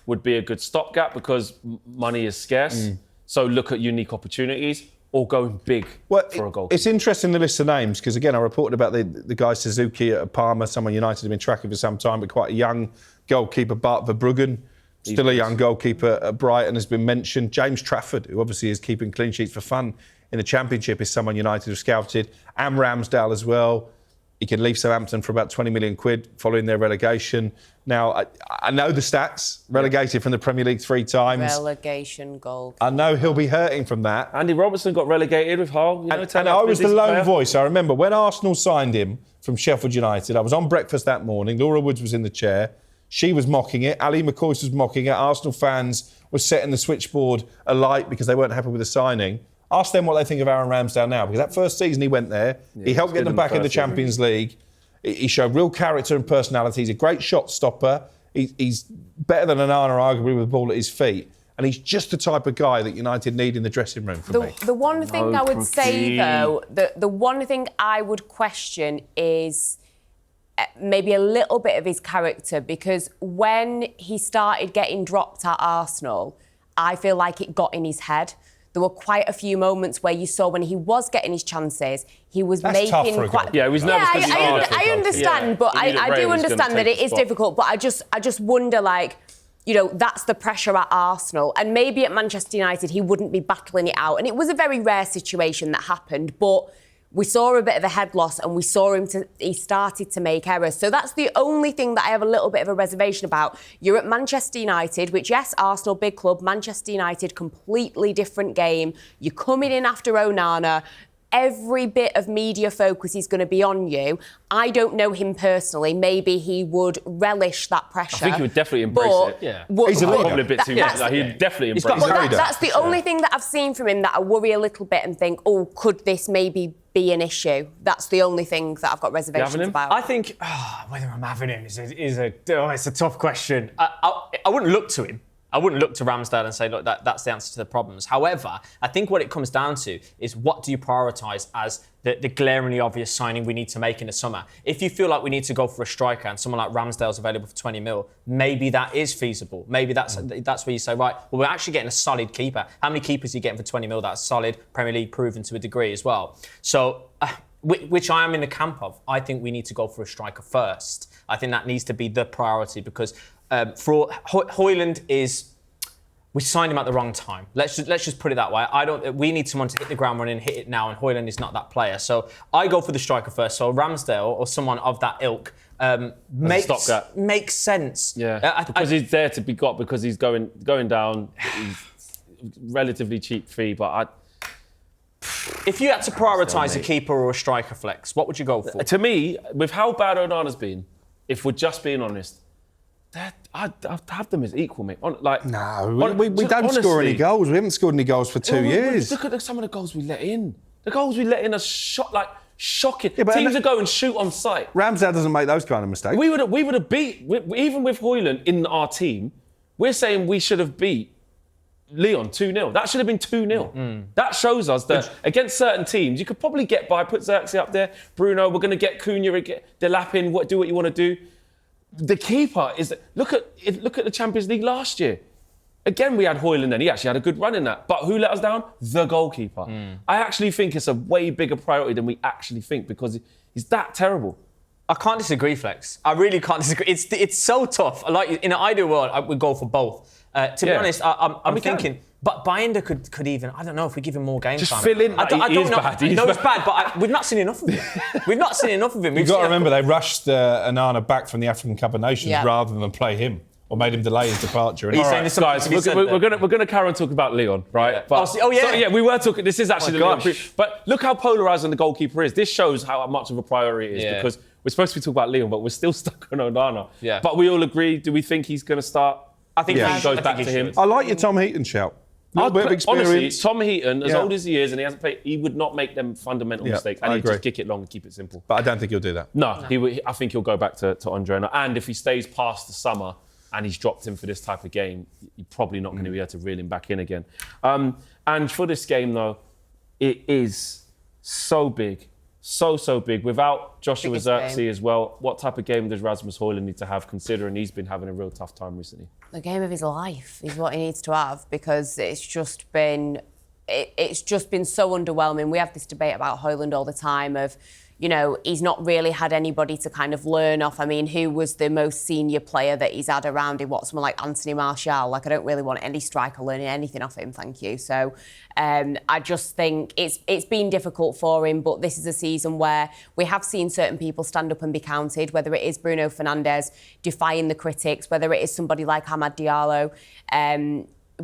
would be a good stopgap because money is scarce, so look at unique opportunities, or going big for a goalkeeper? It's interesting, the list of names, because again, I reported about the guy Suzuki at Parma, someone United have been tracking for some time, but quite a young goalkeeper. Bart Verbruggen, still a young goalkeeper at Brighton, has been mentioned. James Trafford, who obviously is keeping clean sheets for fun in the Championship, is someone United have scouted. And Ramsdale as well. He can leave Southampton for about 20 million quid following their relegation. Now, I know the stats. Relegated from the Premier League 3 times. Relegation goal. I know he'll be hurting from that. Andy Robertson got relegated with Hull. And I was the lone voice. I remember when Arsenal signed him from Sheffield United, I was on breakfast that morning. Laura Woods was in the chair. She was mocking it. Ali McCoy was mocking it. Arsenal fans were setting the switchboard alight because they weren't happy with the signing. Ask them what they think of Aaron Ramsdale now, because that first season he went there, he helped get them back in the Champions League. He showed real character and personality. He's a great shot stopper. He's better than Onana, arguably, with the ball at his feet. And he's just the type of guy that United need in the dressing room for me. The one thing I would say, though, the one thing I would question is maybe a little bit of his character, because when he started getting dropped at Arsenal, I feel like it got in his head. There were quite a few moments where you saw when he was getting his chances, he was making quite... Yeah, he was nervous. I understand, but I do understand that it is difficult. But I just wonder, like, you know, that's the pressure at Arsenal. And maybe at Manchester United, he wouldn't be battling it out. And it was a very rare situation that happened, but we saw a bit of a head loss and we saw he started to make errors. So that's the only thing that I have a little bit of a reservation about. You're at Manchester United, which, yes, Arsenal, big club. Manchester United, completely different game. You're coming in after Onana. Every bit of media focus is going to be on you. I don't know him personally. Maybe he would relish that pressure. I think he would definitely embrace it. Yeah. He's a leader. Probably a bit too much. He'd definitely embrace it. That's the only thing that I've seen from him that I worry a little bit and think, oh, could this maybe be an issue? That's the only thing that I've got reservations about. I think whether I'm having him is it's a tough question. I wouldn't look to him. I wouldn't look to Ramsdale and say, look, that's the answer to the problems. However, I think what it comes down to is, what do you prioritise as the glaringly obvious signing we need to make in the summer? If you feel like we need to go for a striker and someone like Ramsdale's available for 20 mil, maybe that is feasible. Maybe that's where you say, right, well, we're actually getting a solid keeper. How many keepers are you getting for 20 mil that's solid, Premier League proven to a degree as well? So, which I am in the camp of. I think we need to go for a striker first. I think that needs to be the priority, because Højlund is. We signed him at the wrong time. Let's just put it that way. We need someone to hit the ground running, hit it now, and Højlund is not that player. So I go for the striker first. So Ramsdale or someone of that ilk makes sense. Yeah, because he's there to be got because he's going down. He's relatively cheap fee, but if you had to prioritise a keeper or a striker flex, what would you go for? To me, with how bad Onana's been, if we're just being honest, I'd have them as equal, mate. We don't score any goals. We haven't scored any goals for 2 years. Look at some of the goals we let in. The goals we let in are shocking. Yeah, Teams are going shoot on sight. Ramsdale doesn't make those kind of mistakes. We would have beat, even with Højlund in our team, we're saying we should have beat Lyon 2-0. That should have been 2-0. That shows us that against certain teams, you could probably get by, put Xerxes up there, Bruno, we're going to get Cunha, Delap in, do what you want to do. The keeper is... Look at the Champions League last year. Again, we had Højlund then. He actually had a good run in that. But who let us down? The goalkeeper. I actually think it's a way bigger priority than we actually think because he's that terrible. I can't disagree, Flex. I really can't disagree. It's so tough. In an ideal world, I would go for both. To be honest, I'm thinking... But Binder could even, I don't know, if we give him more game time. Just fill in. I don't know. Bad. I know it's bad, but we've not seen enough of him. We've not seen enough of him. You've got to remember, they rushed Onana back from the African Cup of Nations rather than play him or made him delay his departure. He's saying this, guys, we're going to carry on talking about Lyon, right? Yeah. But, So, we were talking. This is actually the Lyon. But look how polarising the goalkeeper is. This shows how much of a priority it is because we're supposed to be talking about Lyon, but we're still stuck on Onana. Yeah. But we all agree. Do we think he's going to start? I think he goes back to him. I like your Tom Heaton shout. A bit of experience. Honestly, Tom Heaton, as old as he is, and he hasn't played, he would not make them fundamental mistakes. And he'd just kick it long and keep it simple. But I don't think he'll do that. No. I think he'll go back to Andre Onana. And if he stays past the summer and he's dropped him for this type of game, you're probably not going to be able to reel him back in again. And for this game, though, it is so big. So big. Without Joshua Xerxes as well, what type of game does Rasmus Højlund need to have, considering he's been having a real tough time recently? The game of his life is what he needs to have because it's just been so underwhelming. We have this debate about Højlund all the time of, you know, he's not really had anybody to kind of learn off. I mean, who was the most senior player that he's had around him? Someone like Anthony Martial? I don't really want any striker learning anything off him, thank you. So I just think it's been difficult for him, but this is a season where we have seen certain people stand up and be counted, whether it is Bruno Fernandes defying the critics, whether it is somebody like Amad Diallo.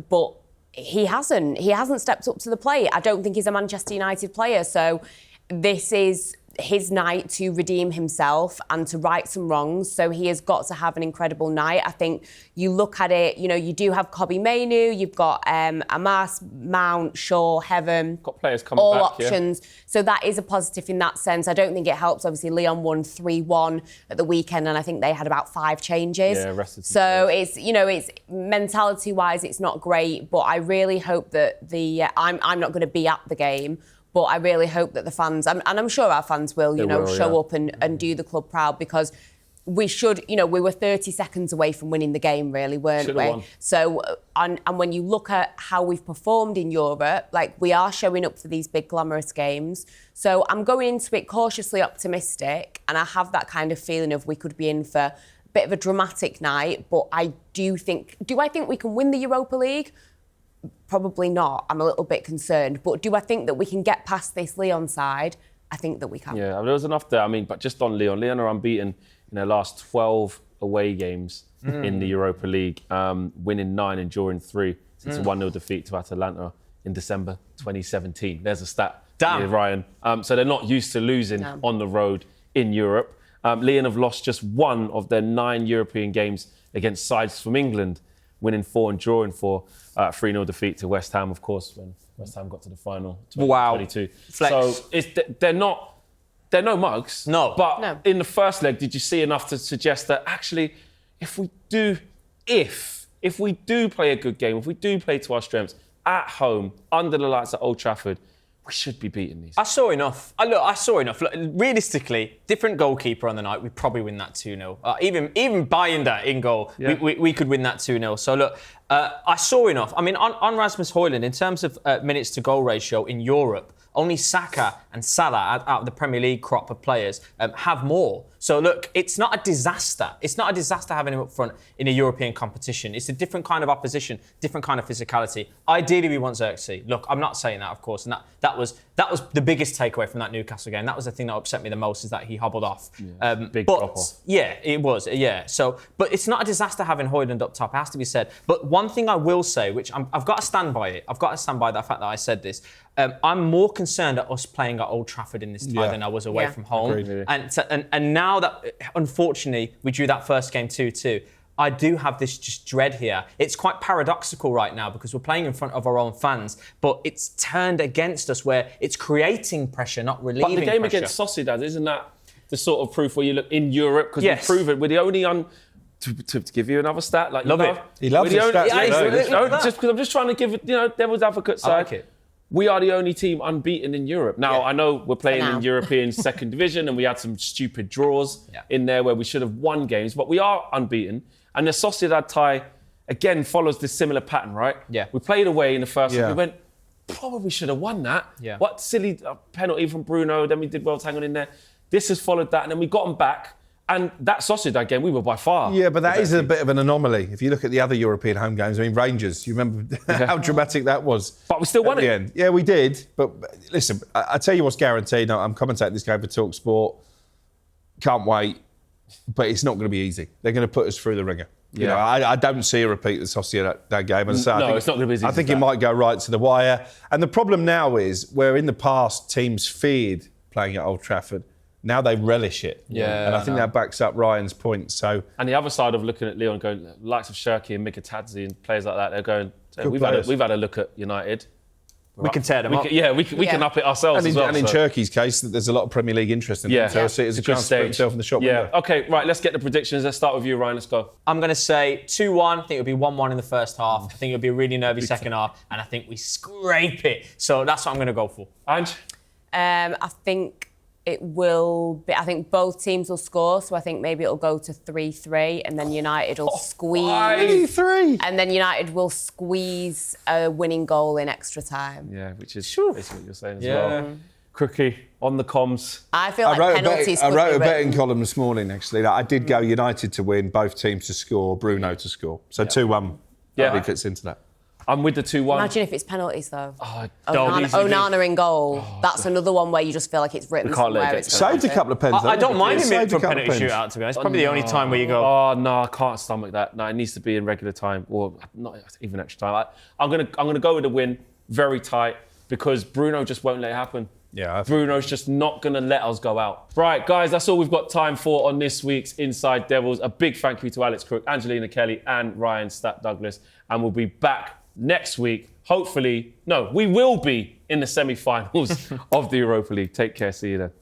But he hasn't stepped up to the plate. I don't think he's a Manchester United player. So this is his night to redeem himself and to right some wrongs. So he has got to have an incredible night. I think you look at it, you know, you do have Kobbie Mainoo, you've got Amas, Mount, Shaw, Heaven. Got players coming all back, options. Yeah. So that is a positive in that sense. I don't think it helps. Obviously, Lyon won 3-1 at the weekend, and I think they had about 5 changes. Yeah, rested. So it's, you know, it's mentality-wise, it's not great. But I really hope that I'm not going to be at the game. But I really hope that the fans, and I'm sure our fans will, show up and do the club proud because we should, you know, we were 30 seconds away from winning the game, really, weren't we? Won. So, and when you look at how we've performed in Europe, like we are showing up for these big glamorous games. So I'm going into it cautiously optimistic, and I have that kind of feeling of we could be in for a bit of a dramatic night. But I do think we can win the Europa League? Probably not. I'm a little bit concerned. But do I think that we can get past this Lyon side? I think that we can. Yeah, there was enough there. I mean, but just on Lyon. Lyon are unbeaten in their last 12 away games in the Europa League, winning 9 and drawing 3 since a 1-0 defeat to Atalanta in December 2017. There's a stat. Damn. Ryan. So they're not used to losing on the road in Europe. Lyon have lost just 1 of their 9 European games against sides from England, winning 4 and drawing 4. 3-0 defeat to West Ham, of course, when West Ham got to the final. 2022. Wow. So they're no mugs. No. But in the first leg, did you see enough to suggest that actually, if we do play a good game, if we do play to our strengths at home, under the lights at Old Trafford, we should be beating these. I saw enough. I saw enough. Look, realistically, different goalkeeper on the night, we'd probably win that 2-0. Even Binder in goal, we could win that 2-0. So look, I saw enough. I mean, on Rasmus Højlund, in terms of minutes to goal ratio in Europe, only Saka and Salah out of the Premier League crop of players have more. So look, it's not a disaster. It's not a disaster having him up front in a European competition. It's a different kind of opposition, different kind of physicality. Ideally, we want Xerxes. Look, I'm not saying that, of course, and that was the biggest takeaway from that Newcastle game. That was the thing that upset me the most, is that he hobbled off. Big drop-off. Yeah, it was. Yeah. So, but it's not a disaster having Højlund up top. It has to be said. But one thing I will say, which I've got to stand by it. I've got to stand by the fact that I said this. I'm more concerned at us playing at Old Trafford in this tie than I was away from home. Agreed. And now that, unfortunately, we drew that first game 2-2, I do have this just dread here. It's quite paradoxical right now because we're playing in front of our own fans, but it's turned against us where it's creating pressure, not relieving pressure. But the game against Sociedad, isn't that the sort of proof where you look in Europe? Because we've proven we're the only to give you another stat, like love it. He loves the stats. Just because I'm just trying to give it, devil's advocate side. I like it. We are the only team unbeaten in Europe. Now, I know we're playing in European second division and we had some stupid draws in there where we should have won games, but we are unbeaten. And the Sociedad tie, again, follows this similar pattern, right? Yeah. We played away in the first one. We went, probably should have won that. Yeah. What silly penalty from Bruno. Then we did well to hang on in there. This has followed that. And then we got them back. And that Sociedad game, we were by far. Yeah, but that is a bit of an anomaly. If you look at the other European home games, I mean, Rangers, you remember how dramatic that was. But we still won it. End. Yeah, we did. But listen, I tell you what's guaranteed. I'm commentating this game for talkSPORT. Can't wait. But it's not going to be easy. They're going to put us through the ringer. You know, I don't see a repeat of the Sociedad game. As I say, it's not going to be easy. I think it might go right to the wire. And the problem now is, where in the past teams feared playing at Old Trafford, now they relish it. Yeah, and I think that backs up Ryan's point. So, and the other side of looking at Lyon, going likes of Shirky and Mikatadze and players like that, they're going, we've had a look at United. We can tear them up. We can up it ourselves as well. And in Turkey's case, there's a lot of Premier League interest in it. So I see it as a chance to put himself in the shop window. Okay, right, let's get the predictions. Let's start with you, Ryan. Let's go. I'm going to say 2-1. I think it'll be 1-1 in the first half. I think it'll be a really nervy second half. And I think we scrape it. So that's what I'm going to go for. Ange? I think it will be, I think both teams will score, so I think maybe it'll go to 3-3 and then United will squeeze. 3-3. And then United will squeeze a winning goal in extra time. Yeah, which is basically what you're saying as well. Crookie, on the comms. I feel like penalties I wrote a betting column this morning, actually. I did go United to win, both teams to score, Bruno to score. So 2-1 probably fits into that. I'm with the 2-1. Imagine if it's penalties, though. Don't. Onana in goal. That's another one where you just feel like it's written somewhere. Saved a couple of pens. I don't mind him in for a penalty shootout, to be honest. Probably the only time where you go... Oh, no, I can't stomach that. No, it needs to be in regular time, or not even extra time. I'm gonna go with a win, very tight, because Bruno just won't let it happen. Yeah, Bruno's just not going to let us go out. Right, guys, that's all we've got time for on this week's Inside Devils. A big thank you to Alex Crook, Angelina Kelly, and Ryan Stat Douglas. And we'll be back next week. Hopefully, we will be in the semi-finals of the Europa League. Take care. See you then.